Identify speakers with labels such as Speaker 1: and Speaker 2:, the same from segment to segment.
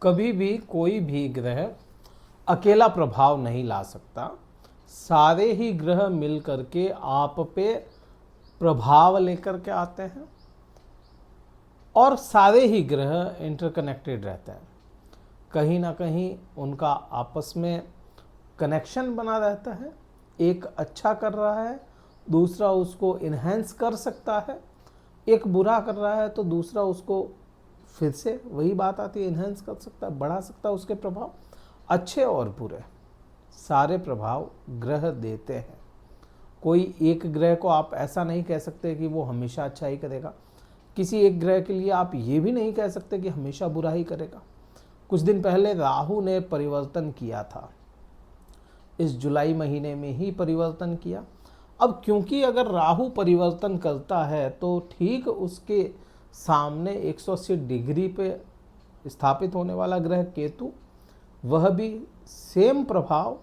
Speaker 1: कभी भी कोई भी ग्रह अकेला प्रभाव नहीं ला सकता। सारे ही ग्रह मिल करके आप पे प्रभाव लेकर के आते हैं और सारे ही ग्रह इंटरकनेक्टेड रहते हैं। कहीं ना कहीं उनका आपस में कनेक्शन बना रहता है। एक अच्छा कर रहा है, दूसरा उसको इन्हेंस कर सकता है। एक बुरा कर रहा है तो दूसरा उसको फिर से वही बात आती है, इन्हेंस कर सकता है, बढ़ा सकता है उसके प्रभाव। अच्छे और बुरे सारे प्रभाव ग्रह देते हैं। कोई एक ग्रह को आप ऐसा नहीं कह सकते कि वो हमेशा अच्छा ही करेगा। किसी एक ग्रह के लिए आप ये भी नहीं कह सकते कि हमेशा बुरा ही करेगा। कुछ दिन पहले राहु ने परिवर्तन किया था, इस जुलाई महीने में ही परिवर्तन किया। अब क्योंकि अगर राहु परिवर्तन करता है तो ठीक उसके सामने 180 डिग्री पे स्थापित होने वाला ग्रह केतु, वह भी सेम प्रभाव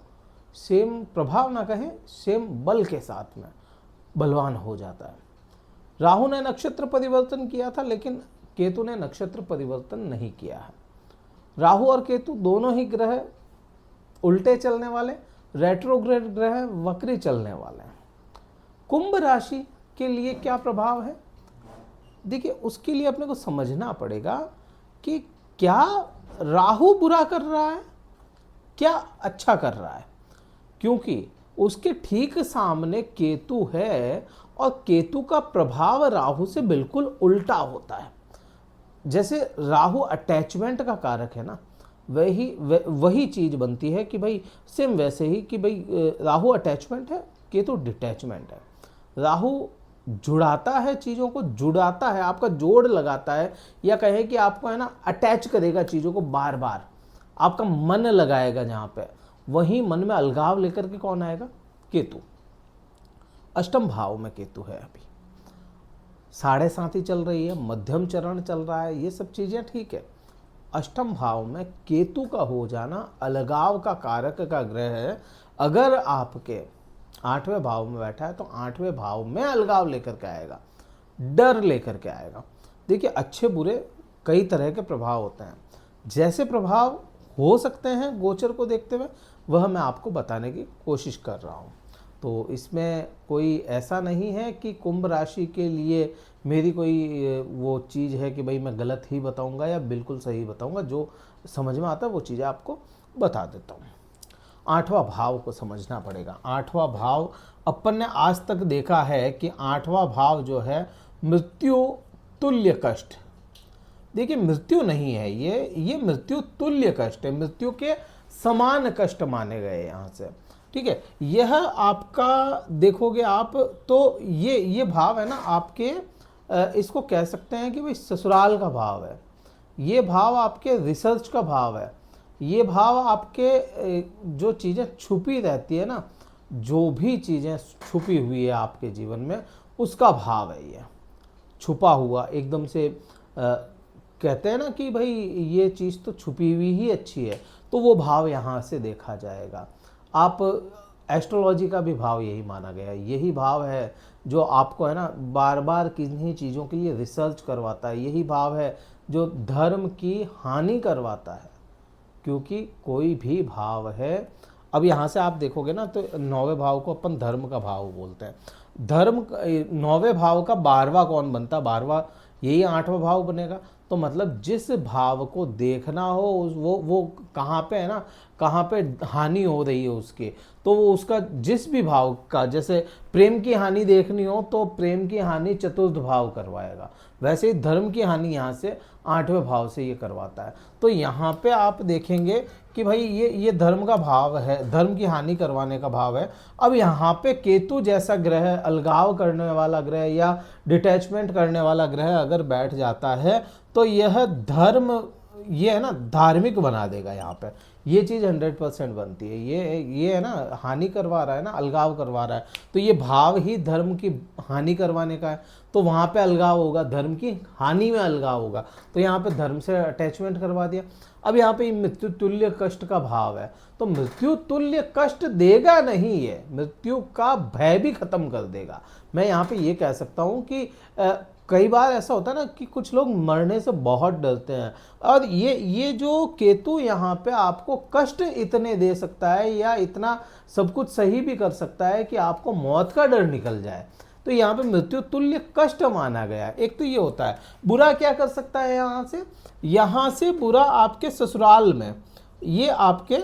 Speaker 1: ना कहें, सेम बल के साथ में बलवान हो जाता है। राहु ने नक्षत्र परिवर्तन किया था लेकिन केतु ने नक्षत्र परिवर्तन नहीं किया है। राहु और केतु दोनों ही ग्रह उल्टे चलने वाले, रेट्रोग्रेड ग्रह, वक्री चलने वाले हैं। कुंभ राशि के लिए क्या प्रभाव है? देखिए, उसके लिए अपने को समझना पड़ेगा कि क्या राहु बुरा कर रहा है, क्या अच्छा कर रहा है। क्योंकि उसके ठीक सामने केतु है और केतु का प्रभाव राहु से बिल्कुल उल्टा होता है। जैसे राहु अटैचमेंट का कारक है ना, वही चीज बनती है कि भाई सेम वैसे ही कि भाई राहु अटैचमेंट है, केतु डिटैचमेंट है। राहु जुड़ाता है, चीज़ों को जुड़ाता है, आपका जोड़ लगाता है, या कहें कि आपको है ना अटैच करेगा चीज़ों को बार बार, आपका मन लगाएगा जहाँ पे। वहीं मन में अलगाव लेकर के कौन आएगा? केतु। अष्टम भाव में केतु है, अभी 7.5 चल रही है, मध्यम चरण चल रहा है, ये सब चीज़ें ठीक है। अष्टम भाव में केतु का हो जाना अलगाव का कारक का ग्रह है। अगर आपके 8वें भाव में बैठा है तो 8वें भाव में अलगाव लेकर के आएगा, डर लेकर के आएगा। देखिए, अच्छे बुरे कई तरह के प्रभाव होते हैं। जैसे प्रभाव हो सकते हैं गोचर को देखते हुए, वह मैं आपको बताने की कोशिश कर रहा हूँ। तो इसमें कोई ऐसा नहीं है कि कुंभ राशि के लिए मेरी कोई वो चीज़ है कि भाई मैं गलत ही बताऊंगा या बिल्कुल सही बताऊंगा। जो समझ में आता है वो चीज़ें आपको बता देता हूँ। 8वां भाव को समझना पड़ेगा। 8वां भाव अपन ने आज तक देखा है कि 8वां भाव जो है मृत्यु तुल्य कष्ट। देखिए, मृत्यु नहीं है ये मृत्यु तुल्य कष्ट है, मृत्यु के समान कष्ट माने गए यहाँ से। ठीक है, यह आपका देखोगे आप तो ये भाव है ना आपके, इसको कह सकते हैं कि भाई ससुराल का भाव है। ये भाव आपके रिसर्च का भाव है। ये भाव आपके जो चीज़ें छुपी रहती है ना, जो भी चीज़ें छुपी हुई है आपके जीवन में, उसका भाव है ये छुपा हुआ एकदम से। कहते हैं ना कि भाई ये चीज़ तो छुपी हुई ही अच्छी है, तो वो भाव यहाँ से देखा जाएगा। आप एस्ट्रोलॉजी का भी भाव यही माना गया है, यही भाव है जो आपको है ना बार बार किन्हीं चीज़ों के लिए रिसर्च करवाता है। यही भाव है जो धर्म की हानि करवाता है। क्योंकि कोई भी भाव है, अब यहाँ से आप देखोगे ना तो 9वें भाव को अपन धर्म का भाव बोलते हैं। धर्म 9वें भाव का 12वां कौन बनता? 12वां यही 8वां भाव बनेगा। तो मतलब जिस भाव को देखना हो वो कहाँ पे है ना, कहाँ पे हानि हो रही है उसके, तो वो उसका जिस भी भाव का, जैसे प्रेम की हानि देखनी हो तो प्रेम की हानि चतुर्थ भाव करवाएगा, वैसे ही धर्म की हानि यहाँ से 8वें भाव से ये करवाता है। तो यहाँ पे आप देखेंगे कि भाई ये धर्म का भाव है, धर्म की हानि करवाने का भाव है। अब यहाँ पे केतु जैसा ग्रह, अलगाव करने वाला ग्रह या डिटैचमेंट करने वाला ग्रह अगर बैठ जाता है तो यह धर्म, ये है ना धार्मिक बना देगा। यहाँ पे ये चीज़ 100% बनती है। ये है ना हानि करवा रहा है ना, अलगाव करवा रहा है, तो ये भाव ही धर्म की हानि करवाने का है। तो वहाँ पे अलगाव होगा, धर्म की हानि में अलगाव होगा, तो यहाँ पे धर्म से अटैचमेंट करवा दिया। अब यहाँ पे मृत्यु तुल्य कष्ट का भाव है, तो मृत्यु तुल्य कष्ट देगा नहीं, है मृत्यु का भय भी खत्म कर देगा। मैं यहाँ पे ये कह सकता हूँ कि कई बार ऐसा होता है ना कि कुछ लोग मरने से बहुत डरते हैं, और ये जो केतु यहाँ पे आपको कष्ट इतने दे सकता है या इतना सब कुछ सही भी कर सकता है कि आपको मौत का डर निकल जाए। तो यहाँ पे मृत्यु तुल्य कष्ट माना गया। एक तो ये होता है। बुरा क्या कर सकता है यहाँ से बुरा आपके ससुराल में, ये आपके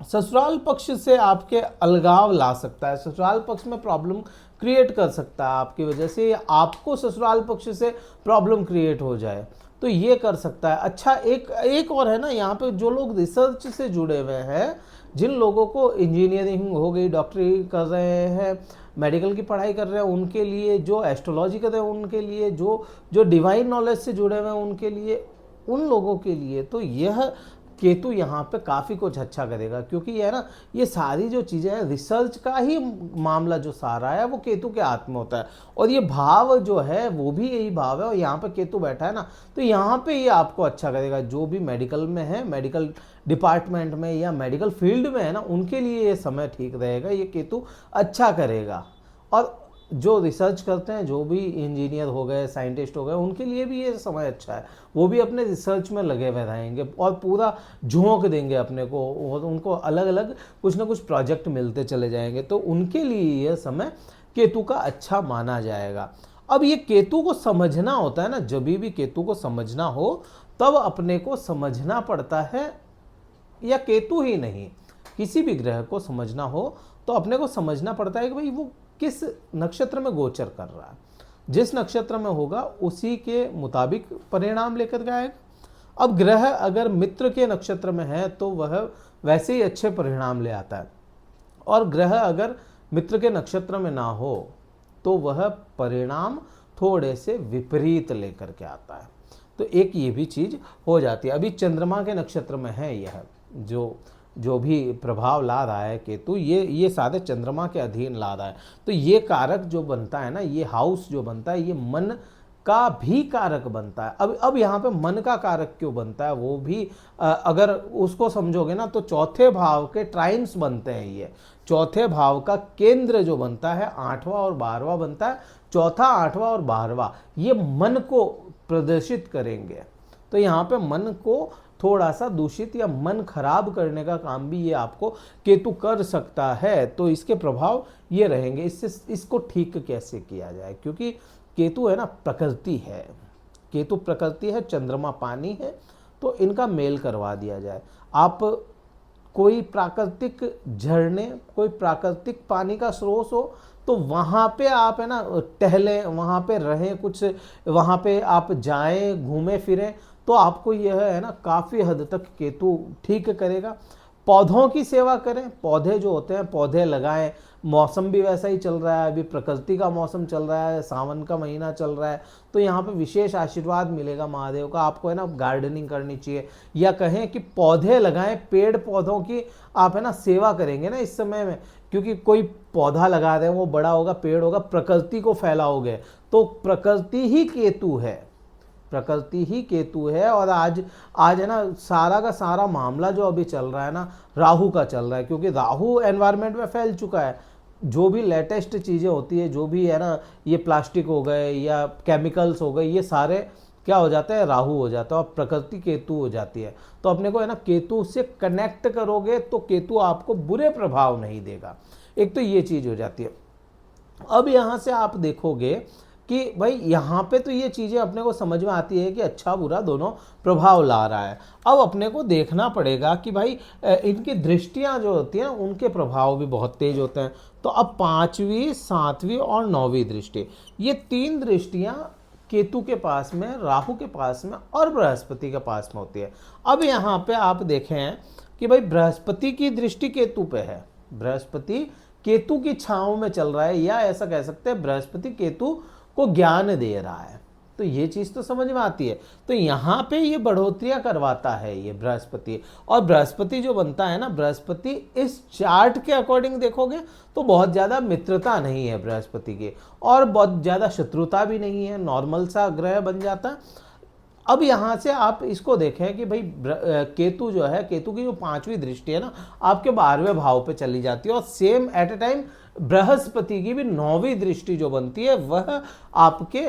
Speaker 1: ससुराल पक्ष से आपके अलगाव ला सकता है, ससुराल पक्ष में प्रॉब्लम क्रिएट कर सकता है आपकी वजह से, आपको ससुराल पक्ष से प्रॉब्लम क्रिएट हो जाए, तो ये कर सकता है। अच्छा, एक और है ना, यहाँ पे जो लोग रिसर्च से जुड़े हुए हैं, जिन लोगों को इंजीनियरिंग हो गई, डॉक्टरी कर रहे हैं, मेडिकल की पढ़ाई कर रहे हैं, उनके लिए, जो एस्ट्रोलॉजी कर रहे हैं उनके लिए, जो डिवाइन नॉलेज से जुड़े हुए हैं उनके लिए, उन लोगों के लिए तो यह केतु यहाँ पे काफ़ी कुछ अच्छा करेगा। क्योंकि ये है ना, ये सारी जो चीज़ें हैं, रिसर्च का ही मामला जो सारा है वो केतु के हाथ में होता है, और ये भाव जो है वो भी यही भाव है, और यहाँ पे केतु बैठा है ना, तो यहाँ पे ये आपको अच्छा करेगा। जो भी मेडिकल में है, मेडिकल डिपार्टमेंट में या मेडिकल फील्ड में है ना, उनके लिए ये समय ठीक रहेगा, ये केतु अच्छा करेगा। और जो रिसर्च करते हैं, जो भी इंजीनियर हो गए, साइंटिस्ट हो गए, उनके लिए भी ये समय अच्छा है, वो भी अपने रिसर्च में लगे हुए रहेंगे और पूरा झोंक देंगे अपने को, और उनको अलग अलग कुछ ना कुछ प्रोजेक्ट मिलते चले जाएंगे, तो उनके लिए यह समय केतु का अच्छा माना जाएगा। अब ये केतु को समझना होता है ना, जब भी केतु को समझना हो तब अपने को समझना पड़ता है, या केतु ही नहीं, किसी भी ग्रह को समझना हो तो अपने को समझना पड़ता है कि भाई वो किस नक्षत्र में गोचर कर रहा है। जिस नक्षत्र में होगा उसी के मुताबिक परिणाम लेकर के आएगा। अब ग्रह अगर मित्र के नक्षत्र में है तो वह वैसे ही अच्छे परिणाम ले आता है, और ग्रह अगर मित्र के नक्षत्र में ना हो तो वह परिणाम थोड़े से विपरीत लेकर के आता है। तो एक ये भी चीज हो जाती है। अभी चंद्रमा के नक्षत्र में है यह जो भी प्रभाव ला रहा है केतु, ये सारे चंद्रमा के अधीन ला रहा है। तो ये कारक जो बनता है ना, ये हाउस जो बनता है, ये मन का भी कारक बनता है। अब यहाँ पे मन का कारक क्यों बनता है, वो भी अगर उसको समझोगे ना, तो चौथे भाव के ट्राइन्स बनते हैं। ये चौथे भाव का केंद्र जो बनता है, 8वां और 12वां बनता है, चौथा, 8वां और 12वां, ये मन को प्रदर्शित करेंगे। तो यहाँ पे मन को थोड़ा सा दूषित या मन खराब करने का काम भी ये आपको केतु कर सकता है। तो इसके प्रभाव ये रहेंगे। इसको ठीक कैसे किया जाए, क्योंकि केतु है ना, प्रकृति है, केतु प्रकृति है, चंद्रमा पानी है, तो इनका मेल करवा दिया जाए। आप कोई प्राकृतिक झरने, कोई प्राकृतिक पानी का स्रोत हो तो वहाँ पे आप है ना टहलें, वहाँ पे रहें, कुछ वहाँ पे आप जाएं, घूमें फिरें, तो आपको यह है ना काफ़ी हद तक केतु ठीक करेगा। पौधों की सेवा करें, पौधे जो होते हैं पौधे लगाएं। मौसम भी वैसा ही चल रहा है, अभी प्रकृति का मौसम चल रहा है, सावन का महीना चल रहा है, तो यहाँ पे विशेष आशीर्वाद मिलेगा महादेव का। आपको है ना गार्डनिंग करनी चाहिए, या कहें कि पौधे लगाएं, पेड़ पौधों की आप है ना सेवा करेंगे ना इस समय में, क्योंकि कोई पौधा लगा रहे हैं, वो बड़ा होगा, पेड़ होगा, प्रकृति को फैलाओगे, तो प्रकृति ही केतु है, प्रकृति ही केतु है। और आज है ना सारा का सारा मामला जो अभी चल रहा है ना, राहु का चल रहा है, क्योंकि राहु एनवायरनमेंट में फैल चुका है। जो भी लेटेस्ट चीज़ें होती है, जो भी है ना, ये प्लास्टिक हो गए या केमिकल्स हो गए, ये सारे क्या हो जाता है, राहु हो जाता है, और प्रकृति केतु हो जाती है। तो अपने को है ना केतु से कनेक्ट करोगे तो केतु आपको बुरे प्रभाव नहीं देगा। एक तो ये चीज़ हो जाती है। अब यहाँ से आप देखोगे कि भाई यहाँ पे तो ये चीज़ें अपने को समझ में आती है कि अच्छा बुरा दोनों प्रभाव ला रहा है। अब अपने को देखना पड़ेगा कि भाई इनकी दृष्टियाँ जो होती हैं उनके प्रभाव भी बहुत तेज होते हैं। तो अब 5वीं, 7वीं और 9वीं दृष्टि, ये 3 दृष्टियाँ केतु के पास में, राहु के पास में और बृहस्पति के पास में होती है। अब यहाँ पे आप देखें कि भाई बृहस्पति की दृष्टि केतु पे है, बृहस्पति केतु की छांव में चल रहा है, या ऐसा कह सकते हैं बृहस्पति केतु को ज्ञान दे रहा है। तो ये चीज तो समझ में आती है। तो यहाँ पे ये बढ़ोतरियां करवाता है ये बृहस्पति। और बृहस्पति जो बनता है ना, बृहस्पति इस चार्ट के अकॉर्डिंग देखोगे तो बहुत ज्यादा मित्रता नहीं है बृहस्पति की, और बहुत ज्यादा शत्रुता भी नहीं है, नॉर्मल सा ग्रह बन जाता है। अब यहाँ से आप इसको देखें कि भाई केतु जो है, केतु की जो 5वीं दृष्टि है ना, आपके 12वें भाव पे चली जाती है, और same at a time Brihaspati की भी 9वीं दृष्टि जो बनती है वह आपके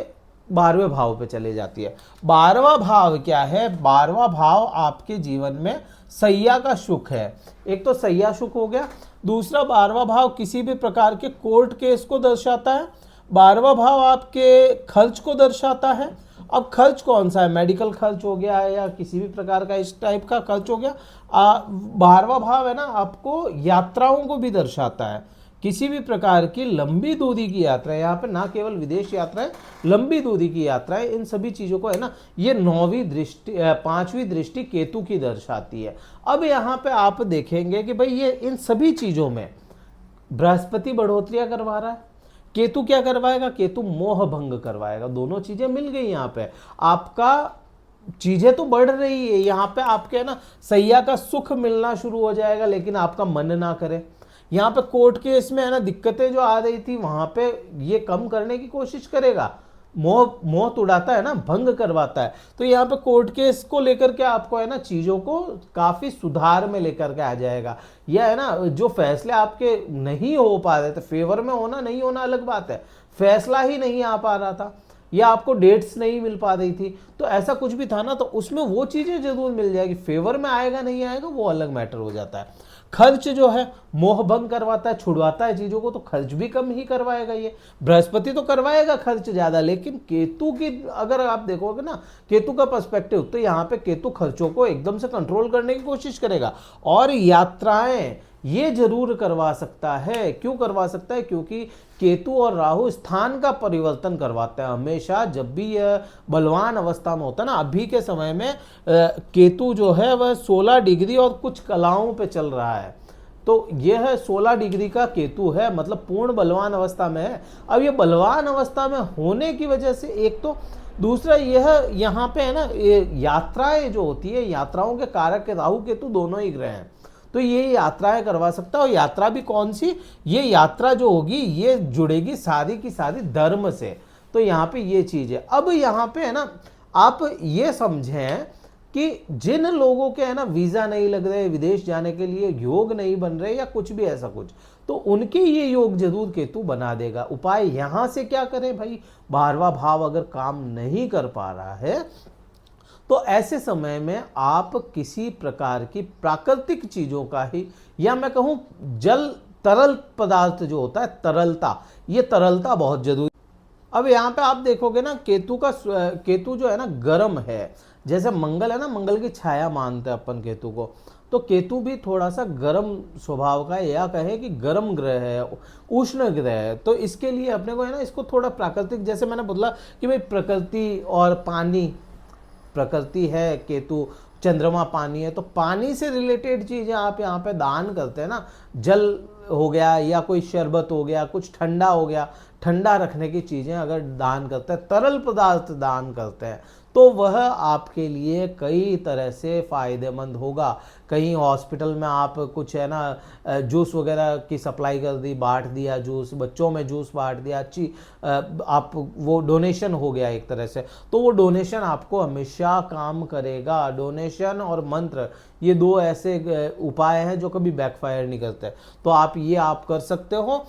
Speaker 1: 12वें भाव पे चले जाती है। 12वां भाव क्या है? 12वां भाव आपके जीवन में सैया का सुख है। एक तो सैया सुख हो गया, दूसरा 12वां भाव किसी भी प्रकार के कोर्ट केस को दर्शाता है, 12वां भाव आपके खर्च को दर्शाता है। अब खर्च कौन सा है? मेडिकल खर्च हो गया या किसी भी प्रकार का इस टाइप का खर्च हो गया। 12वां भाव है ना आपको यात्राओं को भी दर्शाता है, किसी भी प्रकार की लंबी दूरी की यात्रा, यहाँ पे ना केवल विदेश यात्राएं, लंबी दूरी की यात्राएं, इन सभी चीजों को है ना ये 9वीं दृष्टि 5वीं दृष्टि केतु की दर्शाती है। अब यहाँ पे आप देखेंगे कि भाई ये इन सभी चीजों में बृहस्पति बढ़ोतरियां करवा रहा है, केतु क्या करवाएगा? केतु मोह भंग करवाएगा। दोनों चीजें मिल गई यहाँ पे, आपका चीजें तो बढ़ रही है यहाँ पे, आपके है ना सैया का सुख मिलना शुरू हो जाएगा, लेकिन आपका मन ना करे। यहाँ पे कोर्ट केस में है ना दिक्कतें जो आ रही थी वहां पे ये कम करने की कोशिश करेगा। मोह उड़ाता है ना, भंग करवाता है। तो यहाँ पे कोर्ट केस को लेकर के आपको है ना चीजों को काफी सुधार में लेकर के आ जाएगा। यह है ना जो फैसले आपके नहीं हो पा रहे थे, फेवर में होना नहीं होना अलग बात है, फैसला ही नहीं आ पा रहा था या आपको डेट्स नहीं मिल पा रही थी, तो ऐसा कुछ भी था ना, तो उसमें वो चीजें जरूर मिल जाएगी। फेवर में आएगा नहीं आएगा वो अलग मैटर हो जाता है। खर्च जो है मोह भंग करवाता है, छुड़वाता है चीजों को, तो खर्च भी कम ही करवाएगा। ये बृहस्पति तो करवाएगा खर्च ज्यादा, लेकिन केतु की अगर आप देखोगे ना केतु का पर्सपेक्टिव, तो यहाँ पे केतु खर्चों को एकदम से कंट्रोल करने की कोशिश करेगा। और यात्राएं ये जरूर करवा सकता है। क्यों करवा सकता है? क्योंकि केतु और राहु स्थान का परिवर्तन करवाते हैं हमेशा। जब भी यह बलवान अवस्था में होता है ना, अभी के समय में केतु जो है वह 16 डिग्री और कुछ कलाओं पे चल रहा है, तो यह 16 डिग्री का केतु है, मतलब पूर्ण बलवान अवस्था में है। अब ये बलवान अवस्था में होने की वजह से एक तो, दूसरा यह यहाँ पे है ना ये यात्राएं जो होती है, यात्राओं के कारक के राहु केतु दोनों ही ग्रह हैं, तो ये यात्राएं करवा सकता है। और यात्रा भी कौन सी? ये यात्रा जो होगी ये जुड़ेगी सारी की सारी धर्म से, तो यहाँ पे ये चीज है। अब यहाँ पे है ना आप ये समझें कि जिन लोगों के है ना वीजा नहीं लग रहे, विदेश जाने के लिए योग नहीं बन रहे या कुछ भी ऐसा कुछ, तो उनके ये योग जरूर केतु बना देगा। उपाय यहां से क्या करें भाई? 12वां भाव अगर काम नहीं कर पा रहा है तो ऐसे समय में आप किसी प्रकार की प्राकृतिक चीजों का ही, या मैं कहूं जल तरल पदार्थ जो होता है, तरलता, ये तरलता बहुत जरूरी। अब यहाँ पे आप देखोगे ना केतु जो है ना गर्म है, जैसे मंगल है ना, मंगल की छाया मानते हैं अपन केतु को, तो केतु भी थोड़ा सा गर्म स्वभाव का है, या कहे कि गर्म ग्रह है, उष्ण ग्रह है। तो इसके लिए अपने को है ना इसको थोड़ा प्राकृतिक, जैसे मैंने बोला कि भाई प्रकृति और पानी, प्रकृति है केतु, चंद्रमा पानी है, तो पानी से रिलेटेड चीजें आप यहाँ पे दान करते हैं ना, जल हो गया या कोई शरबत हो गया, कुछ ठंडा हो गया, ठंडा रखने की चीजें अगर दान करते हैं, तरल पदार्थ दान करते हैं, तो वह आपके लिए कई तरह से फायदेमंद होगा। कहीं हॉस्पिटल में आप कुछ है ना जूस वगैरह की सप्लाई कर दी, बांट दिया जूस, बच्चों में जूस बांट दिया, अच्छी आप वो डोनेशन हो गया एक तरह से, तो वो डोनेशन आपको हमेशा काम करेगा। डोनेशन और मंत्र ये दो ऐसे उपाय हैं जो कभी बैकफायर नहीं करते, तो आप कर सकते हो।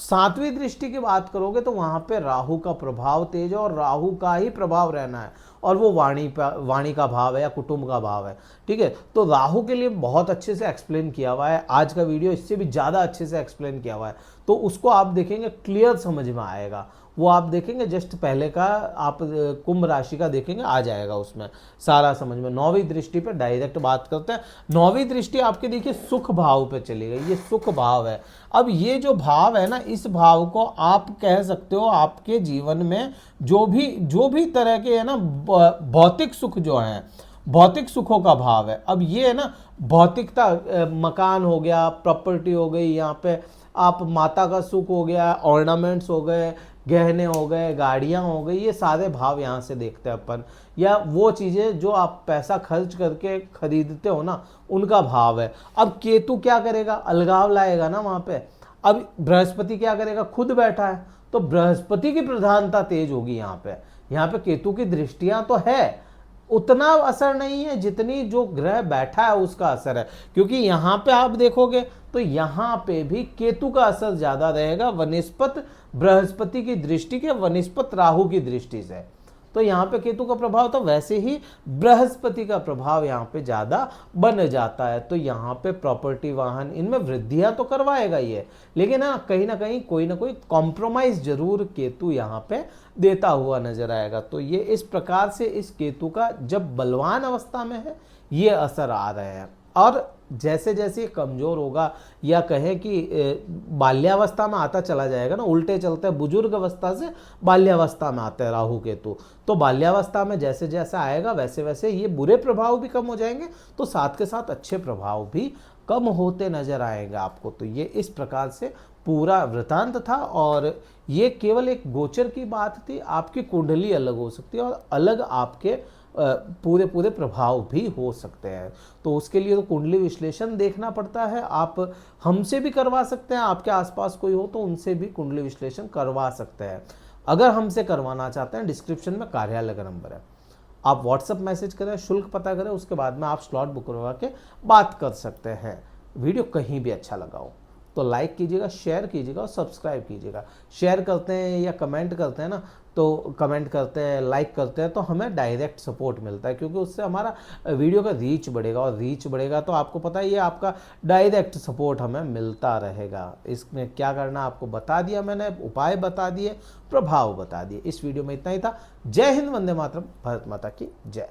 Speaker 1: 7वीं दृष्टि की बात करोगे तो वहां पे राहु का प्रभाव तेज है, और राहु का ही प्रभाव रहना है, और वो वाणी का भाव है या कुटुंब का भाव है, ठीक है। तो राहु के लिए बहुत अच्छे से एक्सप्लेन किया हुआ है, आज का वीडियो इससे भी ज़्यादा अच्छे से एक्सप्लेन किया हुआ है, तो उसको आप देखेंगे क्लियर समझ में आएगा। वो आप देखेंगे जस्ट पहले का, आप कुंभ राशि का देखेंगे, आ जाएगा उसमें सारा समझ में। 9वीं दृष्टि पे डायरेक्ट बात करते हैं। 9वीं दृष्टि आपके देखिए सुख भाव पे चली गई, ये सुख भाव है। अब ये जो भाव है ना, इस भाव को आप कह सकते हो आपके जीवन में जो भी तरह के है ना भौतिक सुख जो है, भौतिक सुखों का भाव है। अब ये है ना भौतिकता, मकान हो गया, प्रॉपर्टी हो गई, यहाँ पे आप माता का सुख हो गया, ऑर्नामेंट्स हो गए, गहने हो गए, गाड़ियां हो गई, ये सारे भाव यहाँ से देखते हैं अपन, या वो चीजें जो आप पैसा खर्च करके खरीदते हो ना, उनका भाव है। अब केतु क्या करेगा? अलगाव लाएगा ना वहां पे। अब बृहस्पति क्या करेगा? खुद बैठा है, तो बृहस्पति की प्रधानता तेज होगी यहाँ पे केतु की दृष्टियां तो है, उतना असर नहीं है जितनी जो ग्रह बैठा है उसका असर है, क्योंकि यहाँ पे आप देखोगे तो यहाँ पे भी केतु का असर ज्यादा रहेगा वनिस्पत बृहस्पति की दृष्टि के वनिस्पत राहु की दृष्टि से। तो यहाँ पे केतु का प्रभाव तो वैसे ही बृहस्पति का प्रभाव यहाँ पे ज्यादा बन जाता है। तो यहाँ पे प्रॉपर्टी, वाहन, इनमें वृद्धियां तो करवाएगा ही है, लेकिन हाँ कहीं ना कहीं कोई ना कोई कॉम्प्रोमाइज जरूर केतु यहाँ पे देता हुआ नजर आएगा। तो ये इस प्रकार से इस केतु का जब बलवान अवस्था में है ये असर आ रहे हैं, और जैसे जैसे कमजोर होगा या कहें कि बाल्यावस्था में आता चला जाएगा ना, उल्टे चलते हैं, बुजुर्ग अवस्था से बाल्यावस्था में आते हैं राहु केतु। तो बाल्यावस्था में जैसे जैसे आएगा वैसे वैसे ये बुरे प्रभाव भी कम हो जाएंगे, तो साथ के साथ अच्छे प्रभाव भी कम होते नजर आएंगे आपको। तो ये इस प्रकार से पूरा वृतांत था, और ये केवल एक गोचर की बात थी। आपकी कुंडली अलग हो सकती है और अलग आपके पूरे पूरे प्रभाव भी हो सकते हैं। तो उसके लिए तो कुंडली विश्लेषण देखना पड़ता है। आप हमसे भी करवा सकते हैं, आपके आसपास कोई हो तो उनसे भी कुंडली विश्लेषण करवा सकते हैं। अगर हमसे करवाना चाहते हैं, डिस्क्रिप्शन में कार्यालय का नंबर है, आप व्हाट्सएप मैसेज करें, शुल्क पता करें, उसके बाद में आप स्लॉट बुक करवा के बात कर सकते हैं। वीडियो कहीं भी अच्छा लगा हो तो लाइक कीजिएगा, शेयर कीजिएगा और सब्सक्राइब कीजिएगा। शेयर करते हैं या कमेंट करते हैं ना, तो कमेंट करते हैं, लाइक करते हैं, तो हमें डायरेक्ट सपोर्ट मिलता है, क्योंकि उससे हमारा वीडियो का रीच बढ़ेगा, और रीच बढ़ेगा तो आपको पता है ये आपका डायरेक्ट सपोर्ट हमें मिलता रहेगा। इसमें क्या करना आपको बता दिया मैंने, उपाय बता दिए, प्रभाव बता दिए। इस वीडियो में इतना ही था। जय हिंद, वंदे मातरम, भारत माता की जय।